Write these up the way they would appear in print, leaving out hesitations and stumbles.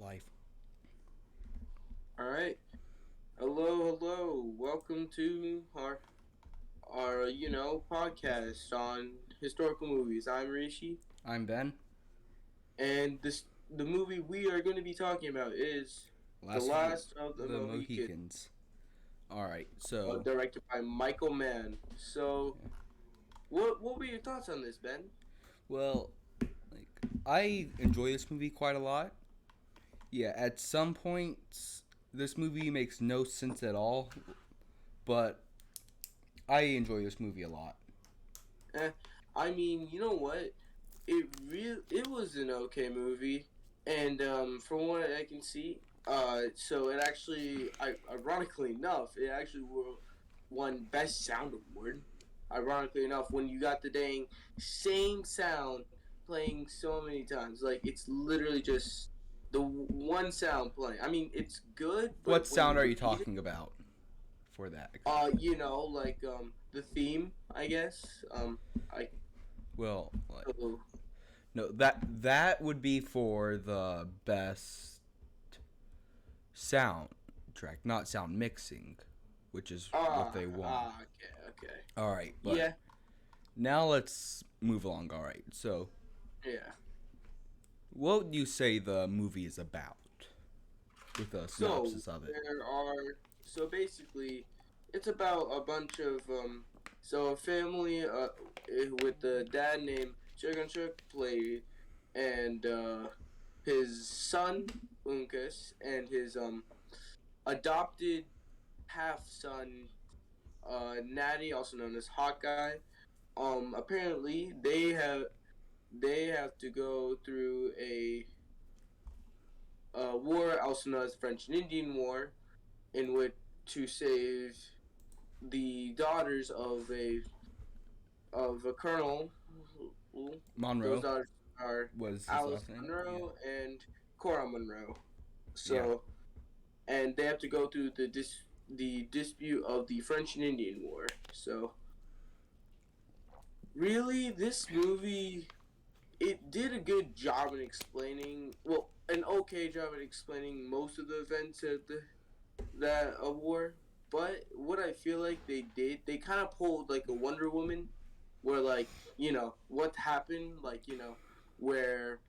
life. All right. Hello. Welcome to our podcast on historical movies. I'm Rishi, I'm Ben. and the movie we are going to be talking about is The Last of Last of the the Mohicans, Mohicans. All right, so directed by Michael Mann. So, what were your thoughts on this, Ben? well, like I enjoy this movie quite a lot. Yeah, at some points this movie makes no sense at all, but I enjoy this movie a lot. Eh, I mean, you know what? It was an okay movie, and from what I can see, so it actually, ironically enough, it actually won Best Sound Award. Ironically enough, when you got the dang same sound playing so many times, like it's literally just the one sound playing. I mean, it's good, but What when sound you are you repeat it, talking about for that exactly? like the theme, I guess. I Well, like oh, no, that would be for the best soundtrack, not sound mixing, which is what they won. okay. All right, but Yeah, now let's move along. All right. So, yeah. what would you say the movie is about with a So synopsis of it? there are so basically, it's about a bunch of so a family with the dad named Chuk played, and his son Unkus and his adopted half son Natty, also known as Hawkeye. Apparently they have to go through a war, also known as the French and Indian War, in which to save the daughters of a colonel. Those Monroe daughters are was his Alice last name. Yeah. Monroe and Cora Monroe. Yeah. So, and they have to go through the dispute of the French and Indian War. So, really, this movie, it did a good job in explaining, well, an okay job in explaining most of the events of that war. But what I feel like they did, they kind of pulled like a Wonder Woman, where like what happened, like where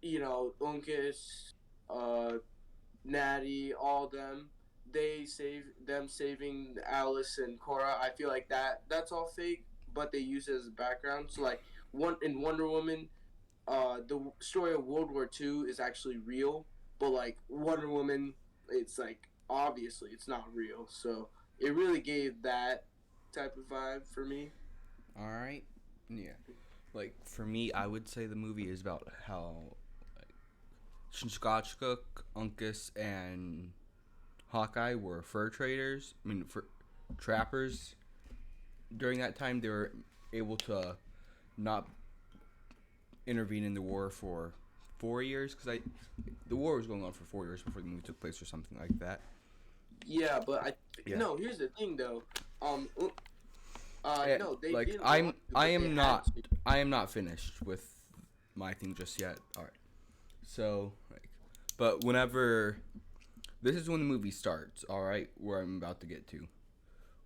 Uncas, uh, Natty, all them, they saving Alice and Cora. I feel like that's all fake, but they use it as a background. So like one in Wonder Woman, the story of World War II is actually real, but like Wonder Woman, it's like obviously it's not real. So it really gave that type of vibe for me. All right. Yeah. Like for me, I would say the movie is about how like Shinchikachika, Uncas, and Hawkeye were fur traders. I mean, fur trappers. During that time, they were able to not intervene in the war for 4 years because the war was going on for 4 years before the movie took place or something like that. Yeah, but I Yeah. no. Here's the thing though. Um, And no, they like didn't want to, but they had to. I am not finished with my thing just yet. All right. So like, but whenever this is when the movie starts. All right, where I'm about to get to,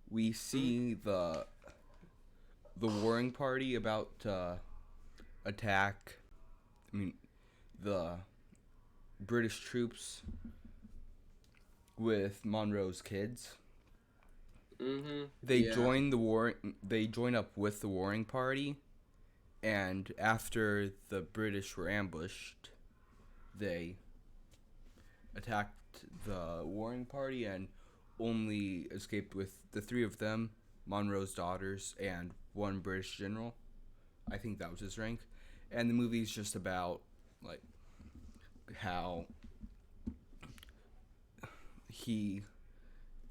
we Mm, see the warring party about to attack. I mean, the British troops with Monroe's kids. They yeah. join the war. They join up with the warring party, and after the British were ambushed, they attacked the warring party and only escaped with the three of them, Monroe's daughters, and one British general. I think that was his rank. And the movie's just about like how he,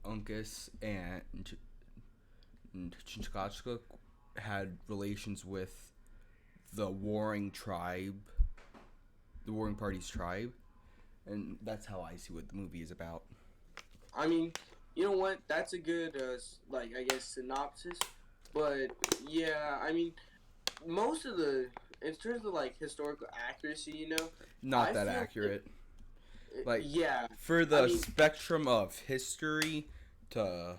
Uncas, and Chingachgook had relations with the warring tribe, the warring party's tribe, and that's how I see what the movie is about. I mean, you know what? That's a good, like I guess synopsis. But yeah, I mean, most of the in terms of like historical accuracy, Not I that feel like accurate. Like Yeah, for I the mean spectrum of history to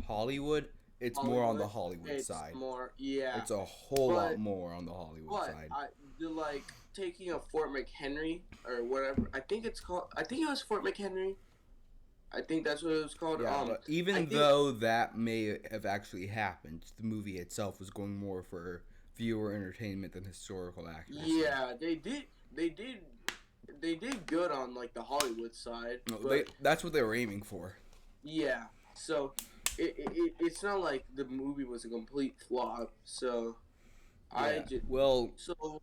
Hollywood, it's more on the Hollywood. Hollywood It's side. more, yeah, It's a whole lot but more on the Hollywood but side. I the like taking a Fort McHenry or whatever. I think it's called. I think it was Fort McHenry. I think that's what it was called. Yeah, but I even think though that may have actually happened, the movie itself was going more for viewer entertainment than historical accuracy. yeah, they did they did good on like the Hollywood side, No, but that's what they were aiming for. yeah. So it's not like the movie was a complete flop. So I Yeah. just Well, so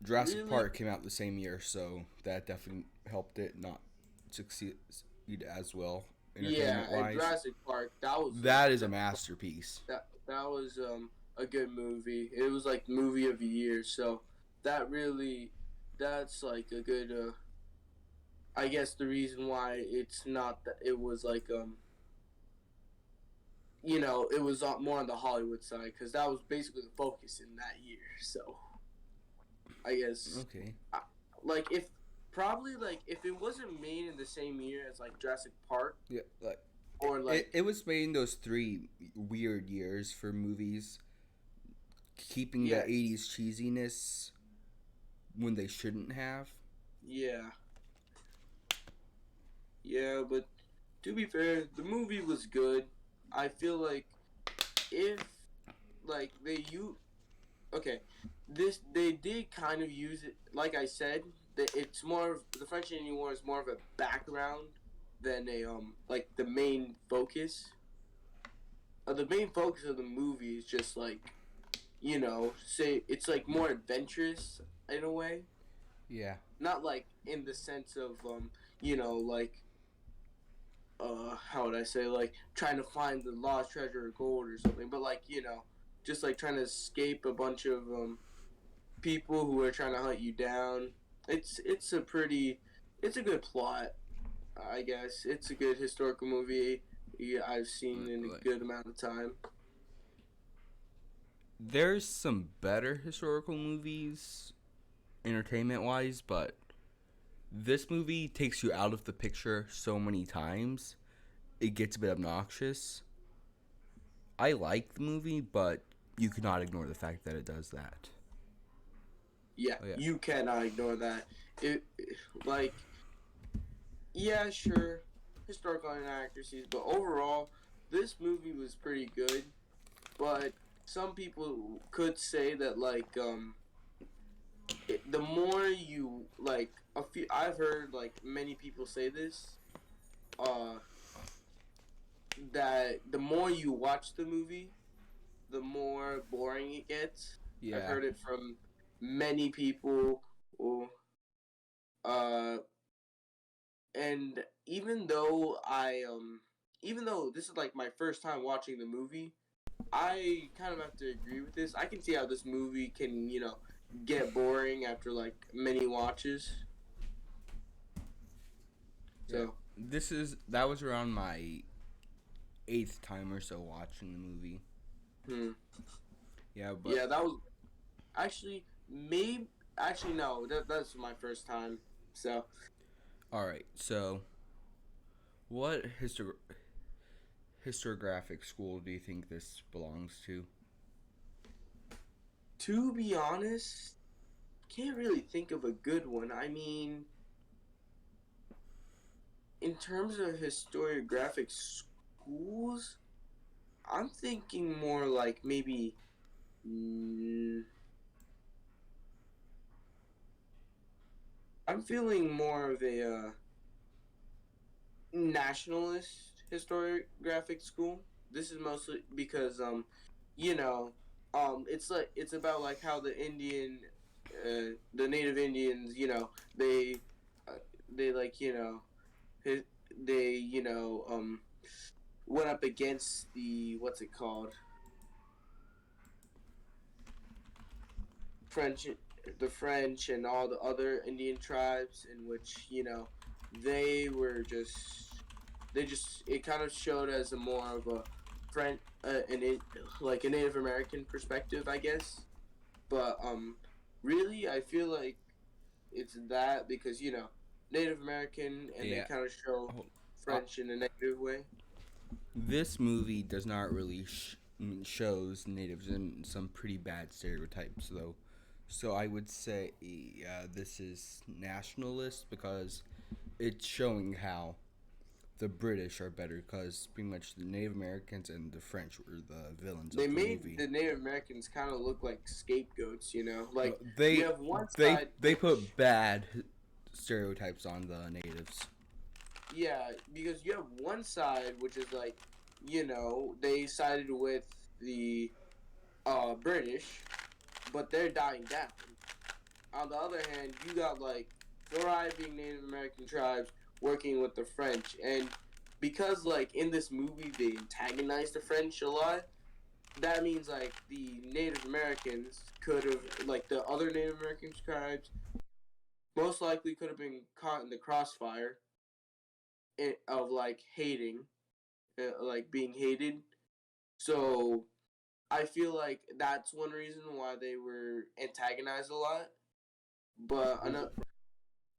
Jurassic really Park came out the same year, so that definitely helped it not succeed as well yeah. entertainment And wise. Jurassic Park that was That is a masterpiece. that was a good movie. It was like movie of the year. So that really that's like a good. I guess the reason why it's not that it was like it was more on the Hollywood side because that was basically the focus in that year. So I guess Okay. like if it wasn't made in the same year as like Jurassic Park Yeah, like or like it was made in those 3 weird years for movies, keeping the yeah '80s cheesiness when they shouldn't have. yeah yeah, but to be fair, the movie was good. I feel like if like okay, this they did kind of use it. Like I said, that it's more of the French Indian War is more of a background than a like the main focus. The main focus of the movie is just like say it's like more adventurous in a way, Yeah. not like in the sense of like how would I say like trying to find the lost treasure or gold or something, but like just like trying to escape a bunch of people who are trying to hunt you down. It's a good plot. I guess it's a good historical movie. Yeah, I've seen in a Like good amount of time. there's some better historical movies entertainment wise, but this movie takes you out of the picture so many times. It gets a bit obnoxious. I like the movie, but you cannot ignore the fact that it does that. Yeah, Oh yeah. you cannot ignore that. Like yeah, sure, historical inaccuracies, but overall, this movie was pretty good. But some people could say that the more you like a few, I've heard like many people say this, uh, that the more you watch the movie, the more boring it gets. I've Yeah. heard it from many people. Who, uh, and even though this is like my first time watching the movie, I kind of have to agree with this. I can see how this movie can get boring after like many watches. Yeah. So That was around my eighth time or so watching the movie. hmm. Yeah, but Yeah, that was actually maybe actually no, that's my first time. So all right. So, what historiographic school do you think this belongs to? to be honest, can't really think of a good one. I mean, in terms of historiographic schools, I'm thinking more like maybe. Mm, I'm feeling more of a nationalist historiographic school. This is mostly because you know, it's like it's about like how the Native Indians, they, uh, they like they went up against the what's it called French, the French and all the other Indian tribes in which they were just it kind of showed as a more of a French like a Native American perspective, I guess. But really, I feel like it's that because Native American, and they Yeah. kind of show Oh, uh, French in a negative way. this movie does not really shows natives in some pretty bad stereotypes though. So I would say this is nationalist because it's showing how the British are better because pretty much the Native Americans and the French were the villains They of the made movie. the Native Americans kind of look like scapegoats, you know? Uh, Like, you they have one they side they which, put bad stereotypes on the natives. yeah, because you have one side which is like, they sided with the British, but they're dying down. On the other hand, you got like thriving Native American tribes working with the French, and because like in this movie they antagonize the French a lot, that means like the Native Americans could have, like the other Native American tribes, most likely could have been caught in the crossfire of like hating, like being hated. So I feel like that's one reason why they were antagonized a lot. But another,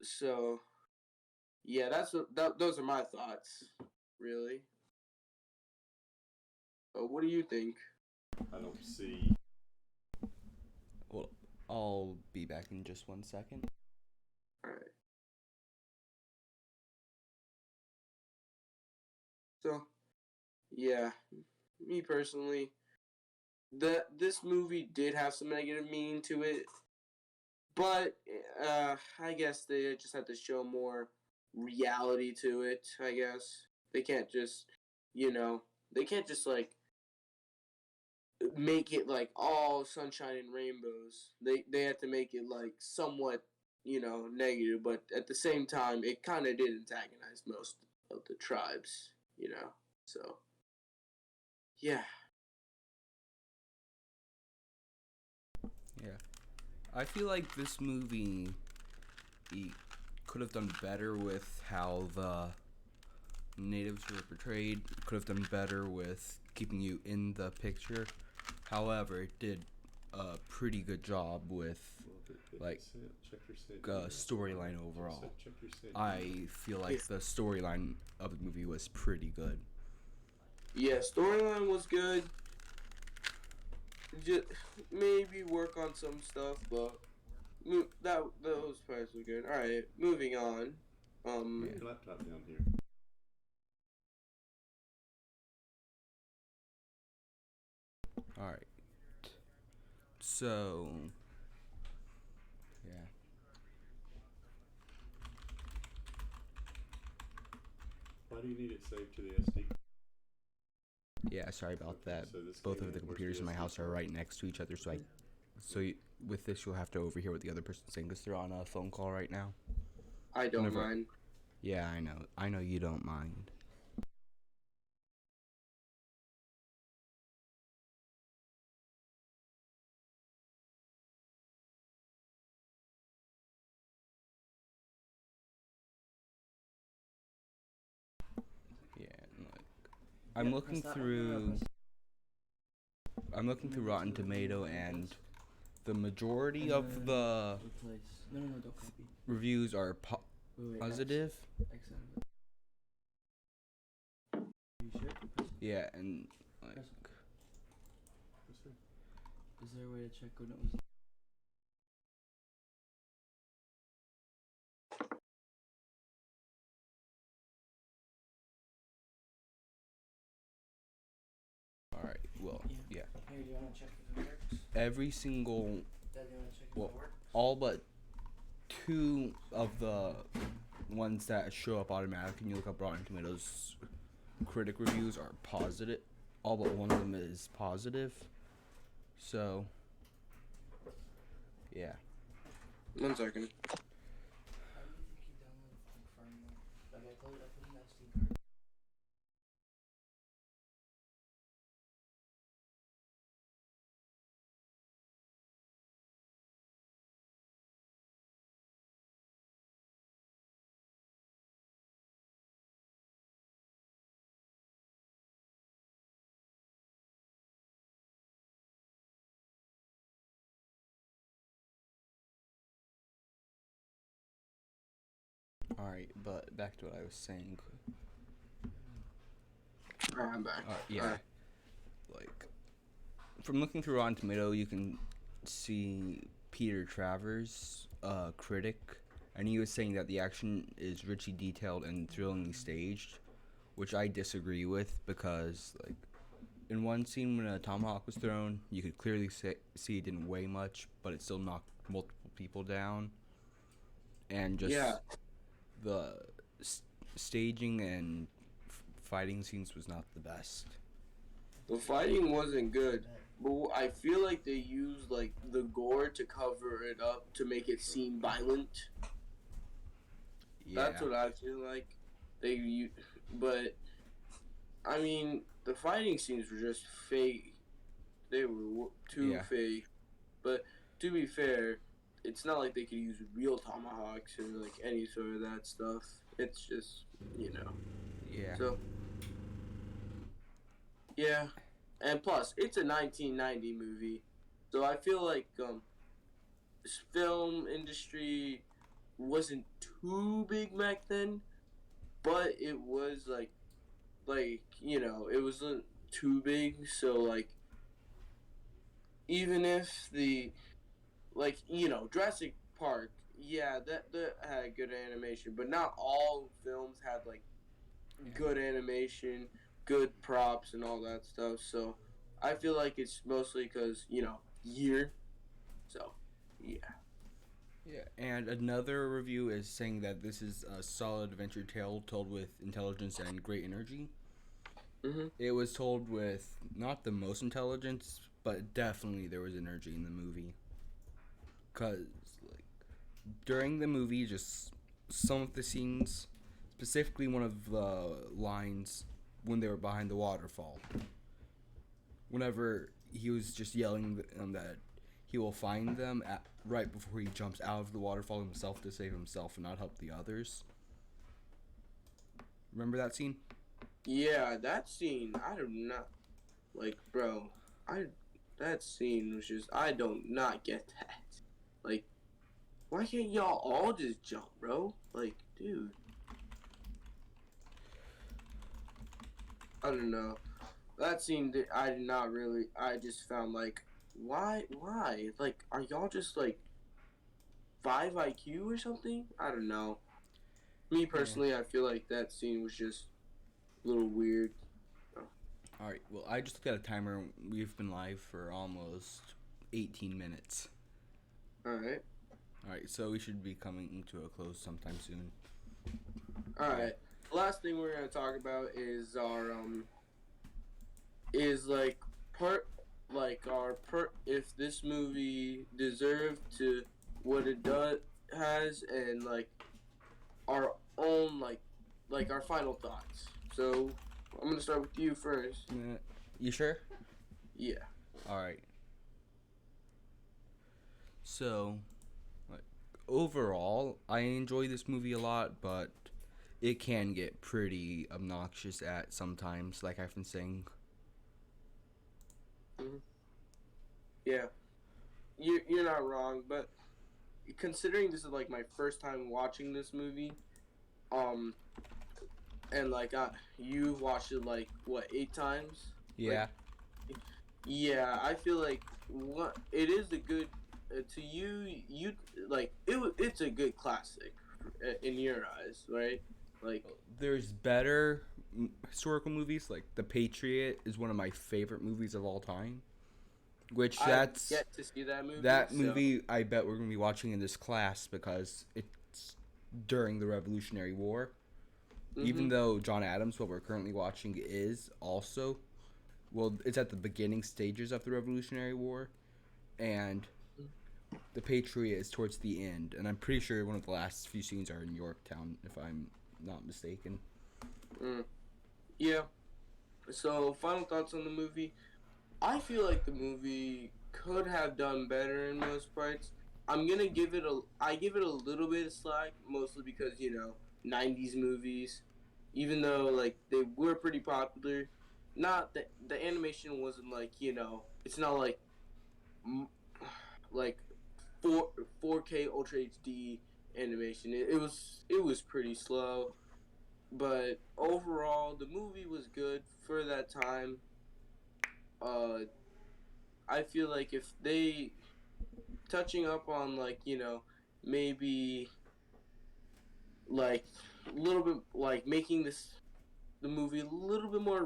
so yeah, those are my thoughts, really. But what do you think? I don't see. Well, I'll be back in just 1 second. All right. So yeah, me personally, this movie did have some negative meaning to it, but I guess they just had to show more reality to it. I guess they can't just, you know, they can't just like make it like all sunshine and rainbows. They had to make it like somewhat, negative, but at the same time, it kind of did antagonize most of the tribes, you know. So yeah, Yeah, I feel like this movie could have done better with how the natives were portrayed. Could have done better with keeping you in the picture. However, it did a pretty good job with like storyline overall. I feel yeah, like the storyline of the movie was pretty good. yeah. Storyline was good. Just maybe work on some stuff, but those parts were good. All right, moving on. Yeah. Put your laptop down here. All right. So, yeah. Why do you need it saved to the SD? Yeah, sorry about Okay, that. so this Both game, of the where's computers the in my SD house are card? right next to each other, with this you'll have to overhear what the other person's saying because they're on a phone call right now. I don't Whenever, mind. yeah, I know. I know you don't mind. Yeah, like, I'm looking through. I'm looking through Rotten Tomato, and the majority of the reviews are positive. Yeah, and like, What's that? all right. Well, yeah. Every single, well, all but two of the ones that show up automatically when you look up Rotten Tomatoes critic reviews are positive. All but one of them is positive. So, yeah. 1 second. All right, but back to what I was saying. Alright, I'm back. Yeah, Alright. like from looking through Rotten Tomato, you can see Peter Travers, critic, and he was saying that the action is richly detailed and thrillingly staged, which I disagree with because, like, in one scene when a tomahawk was thrown, you could clearly see it didn't weigh much, but it still knocked multiple people down, and just Yeah, the staging and fighting scenes was not the best. the fighting wasn't good, but I feel like they used like the gore to cover it up to make it seem violent. Yeah, That's what I feel like. But I mean, the fighting scenes were just fake. They were too yeah, fake. But to be fair, it's not like they could use real tomahawks or like any sort of that stuff. It's just, you know. yeah, So yeah, and plus it's a 1990 movie, so I feel like this film industry wasn't too big back then, but it was like it wasn't too big. So like even if the Jurassic Park, yeah, that had good animation, but not all films had like good animation, good props, and all that stuff. So I feel like it's mostly because year. So yeah. yeah. And another review is saying that this is a solid adventure tale told with intelligence and great energy. Mhm. It was told with not the most intelligence, but definitely there was energy in the movie. Cause like during the movie, just some of the scenes, specifically one of the lines when they were behind the waterfall. Whenever he was just yelling that he will find them right before he jumps out of the waterfall himself to save himself and not help the others. Remember that scene? Yeah, that scene I do not like, bro. I That scene was just I don't not get that. Like, why can't y'all all just jump, bro? Like, dude, I don't know. That scene I did not really. I just found like, why? Like, are y'all just like 5 IQ or something? I don't know. Me Yeah. personally, I feel like that scene was just a little weird. All right. Well, I just looked at a timer. We've been live for almost 18 minutes. All right, All right. So we should be coming to a close sometime soon. all right. The last thing we're gonna talk about is our is like part like our per if this movie deserved to what it does has, and like our own like our final thoughts. So I'm gonna start with you first. You sure? Yeah. All right. So, like, overall, I enjoy this movie a lot, but it can get pretty obnoxious at sometimes, like I've been saying. Hmm. Yeah. You're not wrong, but considering this is like my first time watching this movie, um, and like you've watched it like what 8 times? Like, Yeah. yeah, I feel like what it is a good to you. You like it's a good classic in your eyes, right? Like, There's better historical movies, like The Patriot is one of my favorite movies of all time. Which I've yet to see that movie. that So. movie I bet we're gonna be watching in this class because it's during the Revolutionary War. Even Mhm. though John Adams, what we're currently watching, is also it's at the beginning stages of the Revolutionary War, and the Patriot is towards the end, and I'm pretty sure one of the last few scenes are in Yorktown, if I'm not mistaken. Mm. Yeah. So final thoughts on the movie. I feel like the movie could have done better in most parts. I give it a little bit of slack, mostly because 90s movies, even though like they were pretty popular, not the animation wasn't like it's not like like 4K Ultra HD animation. It was pretty slow, but overall the movie was good for that time. Uh, I feel like if they touching up on like maybe like a little bit like making the movie a little bit more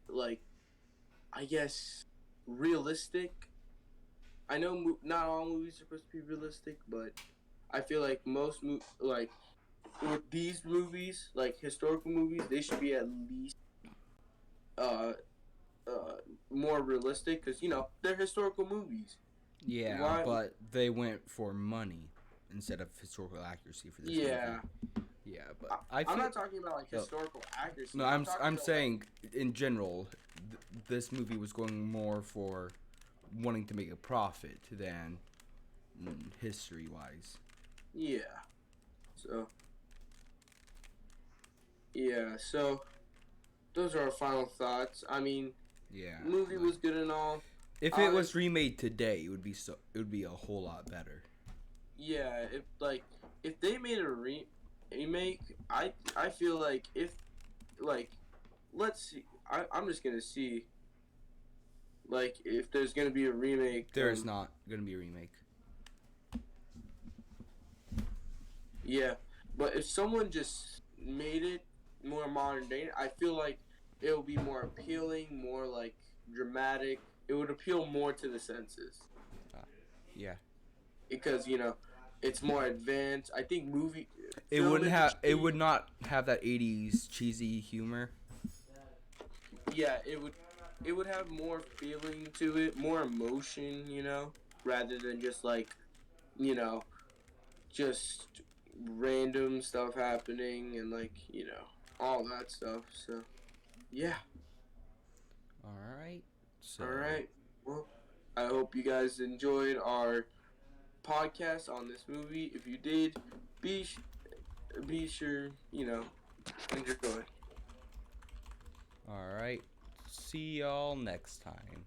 like I guess realistic. I know not all movies are supposed to be realistic, but I feel like like with these movies, like historical movies, they should be at least uh uh more realistic because they're historical movies. Yeah, Why? but they went for money instead of historical accuracy for this Yeah, movie. Yeah, but I I'm feel not talking about like no, historical accuracy. no. I'm talking I'm about like saying in general, this movie was going more for wanting to make a profit than history wise. yeah. So yeah, so those are our final thoughts. I mean, Yeah, movie like was good and all. if it was remade today, it would be a whole lot better. Yeah, if they made a remake, I feel like if like let's see, I'm just gonna see like if there's gonna be a remake. There's not gonna be a remake. Yeah, but if someone just made it more modern day, I feel like it will be more appealing, more like dramatic. It would appeal more to the senses Yeah. because it's more advanced. I think movie It film wouldn't have. It industry. would not have that '80s cheesy humor. Yeah, it would have more feeling to it, more emotion, rather than just like you know just random stuff happening and like all that stuff. So yeah. All right. So. All right. Well, I hope you guys enjoyed our podcast on this movie. If you did, be be sure enjoy. All right. See y'all next time.